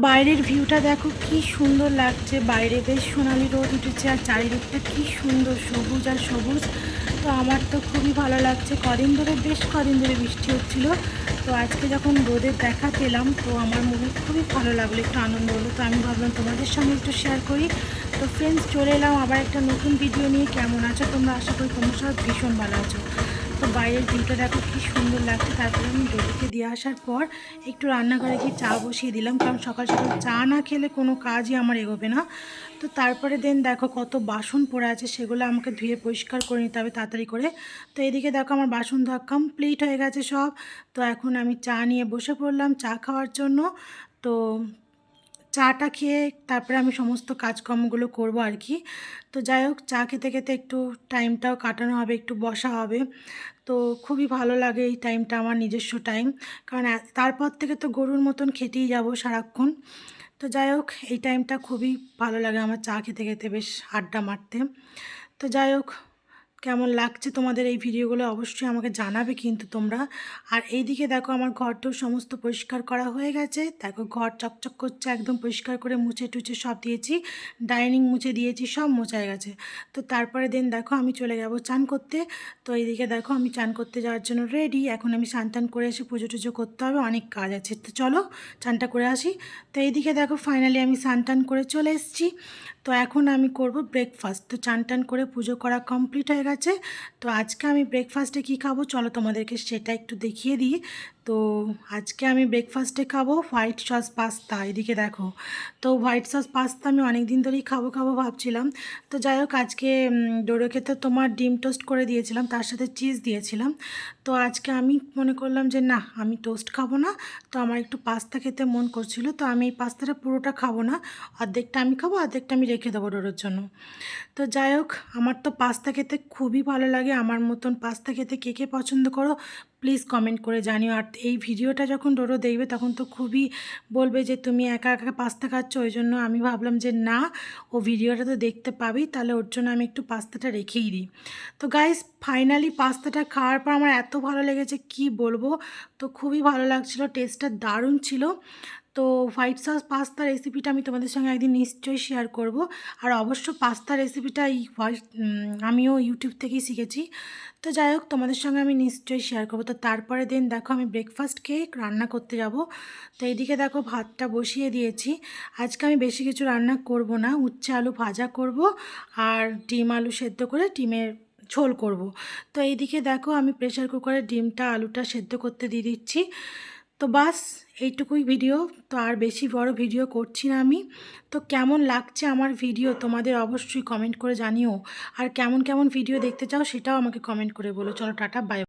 বাইরের ভিউটা দেখো কি সুন্দর লাগছে। বাইরে বেশ সোনালি রোদ উঠেছে আর চারিদিকটা কি সুন্দর সবুজ আর সবুজ। তো আমার তো খুবই ভালো লাগছে। বেশ কদিন ধরে বৃষ্টি হচ্ছিল, তো আজকে যখন রোদের দেখা পেলাম তো আমার মনে খুবই ভালো লাগলো, একটু আনন্দ হলো। তো আমি ভাবলাম তোমাদের সঙ্গে একটু শেয়ার করি। তো ফ্রেন্ডস, চলে এলাম আবার একটা নতুন ভিডিও নিয়ে। কেমন আছো তোমরা? আশা করি তোমরা সব ভীষণ ভালো আছো। তো বাইরের ভিউটা দেখো কি সুন্দর লাগছে। তারপরে আমি ডোরিকে দিয়ে আসার পর একটু রান্নাঘরে গিয়ে চা বসিয়ে দিলাম, কারণ সকাল সকাল চা না খেলে কোনো কাজই আমার এগোবে না। তো তারপরে দেখো কত বাসন পড়ে আছে, সেগুলো আমাকে ধুয়ে পরিষ্কার করে নিতে হবে তাড়াতাড়ি করে। তো এদিকে দেখো আমার বাসন ধোয়া কমপ্লিট হয়ে গেছে সব। তো এখন আমি চা নিয়ে বসে পড়লাম চা খাওয়ার জন্য। তো চাটা খেয়ে তারপরে আমি সমস্ত কাজকর্মগুলো করব আর কি। তো যাই হোক, চা খেতে খেতে একটু টাইমটাও কাটানো হবে, একটু বসা হবে। তো খুবই ভালো লাগে এই টাইমটা, আমার নিজস্ব টাইম। কারণ তারপর থেকে তো গরুর মতন খেটেই যাব সারাক্ষণ। তো যাই হোক, এই টাইমটা খুবই ভালো লাগে আমার চা খেতে খেতে বেশ আড্ডা মারতে। তো যাই হোক, কেমন লাগছে তোমাদের এই ভিডিওগুলো অবশ্যই আমাকে জানাবে কিন্তু তোমরা। আর এইদিকে দেখো আমার ঘরটাও সমস্ত পরিষ্কার করা হয়ে গেছে। দেখো ঘর চকচক করছে, একদম পরিষ্কার করে মুছে টুছে সব দিয়েছি। ডাইনিং মুছে দিয়েছি, সব মোছায় গেছে। তো তারপরে দেখো আমি চলে যাব চান করতে। তো এইদিকে দেখো আমি চান করতে যাওয়ার জন্য রেডি। এখন আমি স্নান টান করে এসে পুজো টুজো করতে হবে, অনেক কাজ আছে। তো চলো চানটা করে আসি। তো এইদিকে দেখো ফাইনালি আমি স্নান টান করে চলে এসেছি। তো এখন আমি করব ব্রেকফাস্ট। তো চান টান করে পুজো করা কমপ্লিট হয়ে গেছে। তো আজকে আমি ব্রেকফাস্টে কি খাবো চলো তোমাদেরকে সেটা একটু দেখিয়ে দিই। তো আজকে আমি ব্রেকফাস্টে খাবো হোয়াইট সস পাস্তা। এদিকে দেখো, তো হোয়াইট সস পাস্তা আমি অনেক দিন ধরেই খাবো খাবো ভাবছিলাম। তো যাই হোক, আজকে ডোরোকে তো তোমার ডিম টোস্ট করে দিয়েছিলাম, তার সাথে চিজ দিয়েছিলাম। তো আজকে আমি মনে করলাম যে না, আমি টোস্ট খাবো না। তো আমার একটু পাস্তা খেতে মন করছিল, তো আমি এই পাস্তাটা পুরোটা খাবো না, অর্ধেকটা আমি খাবো, অর্ধেকটা আমি রেখে দেবো ডোরোর জন্য। তো যাই হোক, আমার তো পাস্তা খেতে খুবই ভালো লাগে। আমার মতন পাস্তা খেতে কে কে পছন্দ করো প্লিজ কমেন্ট করে জানিও। আর এই ভিডিওটা যখন ডোরো দেখবে তখন তো খুবই বলবে যে তুমি একা একা পাস্তা খাচ্ছ। ওই জন্য আমি ভাবলাম যে না, ও ভিডিওটা তো দেখতে পাবেই, তাহলে ওর জন্য আমি একটু পাস্তাটা রেখেই দিই। তো গাইস, ফাইনালি পাস্তাটা খাওয়ার পর আমার এত ভালো লেগেছে কি বলবো। তো খুবই ভালো লাগছিলো, টেস্টটা দারুণ ছিল। তো হোয়াইট সস পাস্তা রেসিপিটা আমি তোমাদের সঙ্গে একদিন নিশ্চয়ই শেয়ার করব। আর অবশ্য পাস্তা রেসিপিটা আমিও ইউটিউব থেকেই শিখেছি। তো যাই হোক, তোমাদের সঙ্গে আমি নিশ্চয়ই শেয়ার করবো। তো তারপরে দেখো আমি ব্রেকফাস্ট খেয়ে রান্না করতে যাব। তো এইদিকে দেখো ভাতটা বসিয়ে দিয়েছি। আজকে আমি বেশি কিছু রান্না করব না, উচ্ছে আলু ভাজা করব আর ডিম আলু সেদ্ধ করে ডিমের ঝোল করব। তো এইদিকে দেখো আমি প্রেসার কুকারে ডিমটা আলুটা সেদ্ধ করতে দিয়ে দিচ্ছি। তো বাস, এইটুকুই ভিডিও। তো আর বেশি বড় ভিডিও করছি না আমি। তো কেমন লাগছে আমার ভিডিও তোমাদের অবশ্যই কমেন্ট করে জানিও। আর কেমন কেমন ভিডিও দেখতে চাও সেটাও আমাকে কমেন্ট করে বলো। চলো টাটা, বাই।